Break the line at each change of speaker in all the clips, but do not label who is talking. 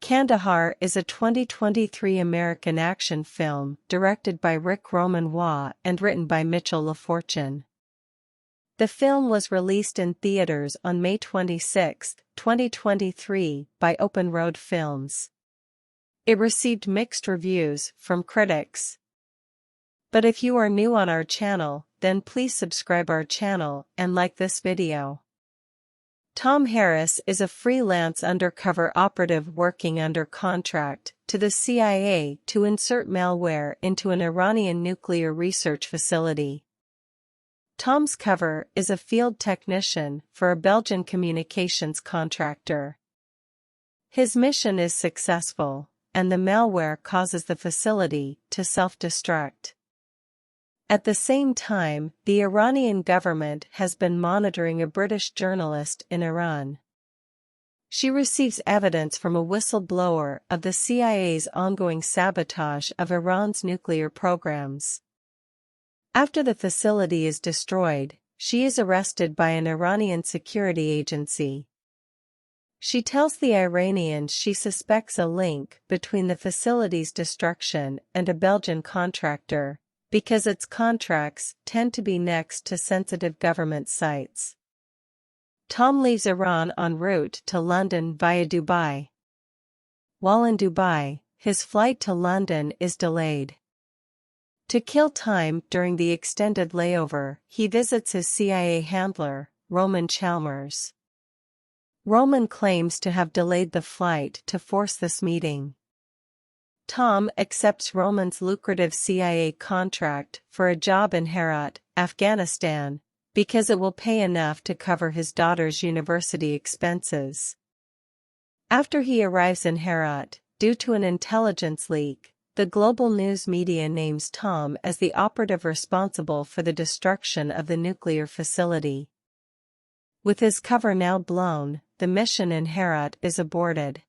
Kandahar is a 2023 American action film directed by Rick Roman and written by Mitchell LaFortune. The film was released in theaters on May 26, 2023 by Open Road Films. It received mixed reviews from critics. But if you are new on our channel, then please subscribe our channel and like this video. Tom Harris is a freelance undercover operative working under contract to the CIA to insert malware into an Iranian nuclear research facility. Tom's cover is a field technician for a Belgian communications contractor. His mission is successful, and the malware causes the facility to self-destruct. At the same time, the Iranian government has been monitoring a British journalist in Iran. She receives evidence from a whistleblower of the CIA's ongoing sabotage of Iran's nuclear programs. After the facility is destroyed, she is arrested by an Iranian security agency. She tells the Iranians she suspects a link between the facility's destruction and a Belgian contractor, because its contracts tend to be next to sensitive government sites. Tom leaves Iran en route to London via Dubai. While in Dubai, his flight to London is delayed. To kill time during the extended layover, he visits his CIA handler, Roman Chalmers. Roman claims to have delayed the flight to force this meeting. Tom accepts Roman's lucrative CIA contract for a job in Herat, Afghanistan, because it will pay enough to cover his daughter's university expenses. After he arrives in Herat, due to an intelligence leak, the global news media names Tom as the operative responsible for the destruction of the nuclear facility. With his cover now blown, the mission in Herat is aborted.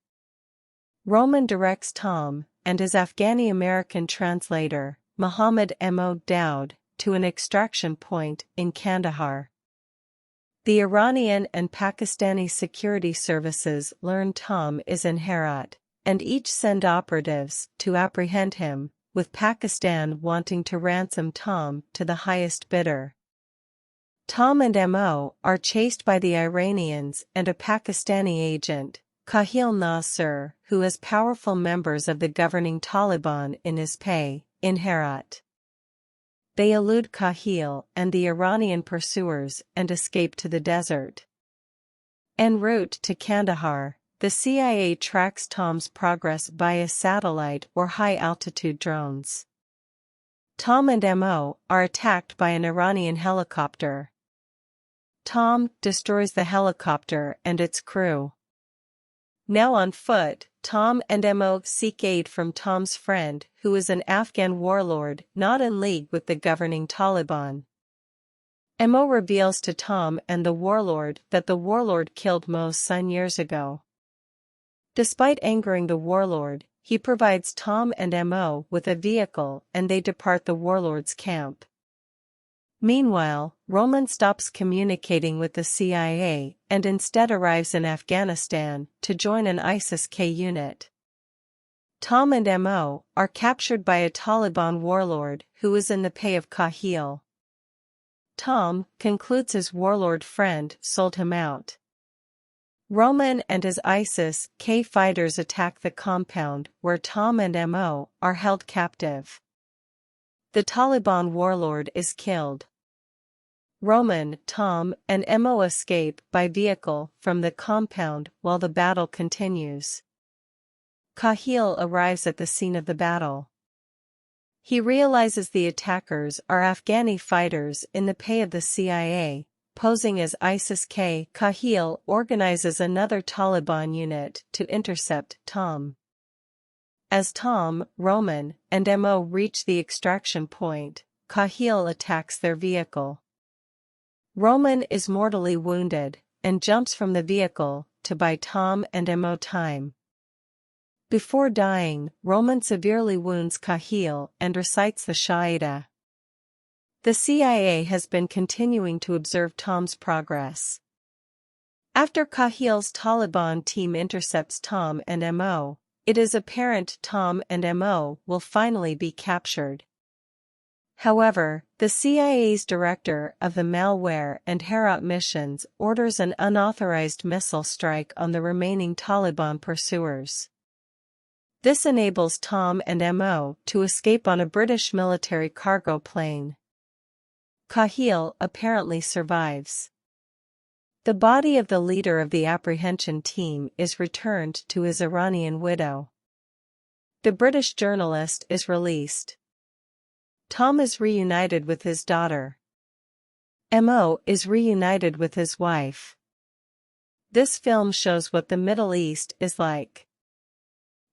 Roman directs Tom and his Afghani-American translator, Mohammed M.O. Daoud, to an extraction point in Kandahar. The Iranian and Pakistani security services learn Tom is in Herat, and each send operatives to apprehend him, with Pakistan wanting to ransom Tom to the highest bidder. Tom and M.O. are chased by the Iranians and a Pakistani agent, Kahil Nasser, who has powerful members of the governing Taliban in his pay, in Herat. They elude Kahil and the Iranian pursuers and escape to the desert. En route to Kandahar, the CIA tracks Tom's progress via satellite or high-altitude drones. Tom and M.O. are attacked by an Iranian helicopter. Tom destroys the helicopter and its crew. Now on foot, Tom and M.O. seek aid from Tom's friend, who is an Afghan warlord not in league with the governing Taliban. M.O. reveals to Tom and the warlord that the warlord killed Mo's son years ago. Despite angering the warlord, he provides Tom and M.O. with a vehicle and they depart the warlord's camp. Meanwhile, Roman stops communicating with the CIA and instead arrives in Afghanistan to join an ISIS-K unit. Tom and M.O. are captured by a Taliban warlord who is in the pay of Kahil. Tom concludes his warlord friend sold him out. Roman and his ISIS-K fighters attack the compound where Tom and M.O. are held captive. The Taliban warlord is killed. Roman, Tom, and M.O. escape by vehicle from the compound while the battle continues. Kahil arrives at the scene of the battle. He realizes the attackers are Afghani fighters in the pay of the CIA, posing as ISIS-K. Kahil organizes another Taliban unit to intercept Tom. As Tom, Roman, and M.O. reach the extraction point, Kahil attacks their vehicle. Roman is mortally wounded, and jumps from the vehicle to buy Tom and M.O. time. Before dying, Roman severely wounds Kahil and recites the Shahida. The CIA has been continuing to observe Tom's progress. After Kahil's Taliban team intercepts Tom and M.O., It is apparent Tom and Mo will finally be captured. However, the CIA's director of the malware and Herat missions orders an unauthorized missile strike on the remaining Taliban pursuers. This enables Tom and Mo to escape on a British military cargo plane. Kahil apparently survives. The body of the leader of the apprehension team is returned to his Iranian widow. The British journalist is released. Tom is reunited with his daughter. Mo is reunited with his wife. This film shows what the Middle East is like.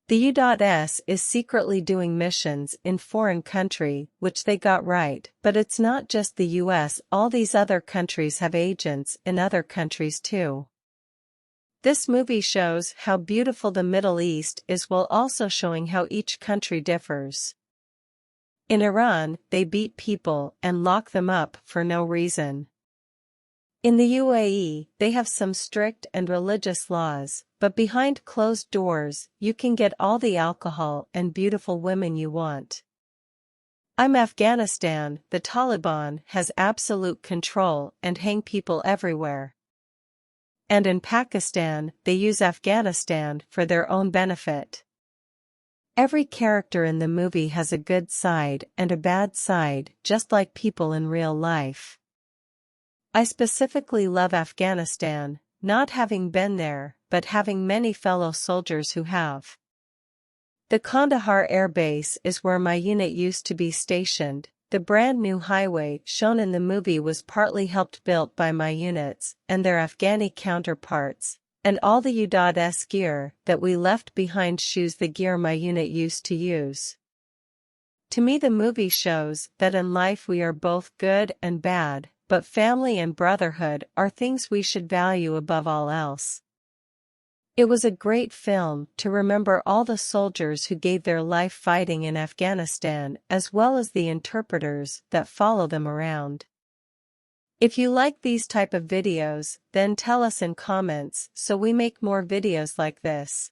The U.S. is secretly doing missions in foreign country, which they got right, but it's not just the US, all these other countries have agents in other countries too. This movie shows how beautiful the Middle East is while also showing how each country differs. In Iran, they beat people and lock them up for no reason. In the UAE, they have some strict and religious laws, but behind closed doors, you can get all the alcohol and beautiful women you want. In Afghanistan, the Taliban has absolute control and hang people everywhere. And in Pakistan, they use Afghanistan for their own benefit. Every character in the movie has a good side and a bad side, just like people in real life. I specifically love Afghanistan, not having been there, but having many fellow soldiers who have. The Kandahar Air Base is where my unit used to be stationed. The brand new highway shown in the movie was partly helped built by my units and their Afghani counterparts. And all the U.S. gear that we left behind shows the gear my unit used to use. To me, the movie shows that in life we are both good and bad, but family and brotherhood are things we should value above all else. It was a great film to remember all the soldiers who gave their life fighting in Afghanistan, as well as the interpreters that follow them around. If you like these type of videos, then tell us in comments so we make more videos like this.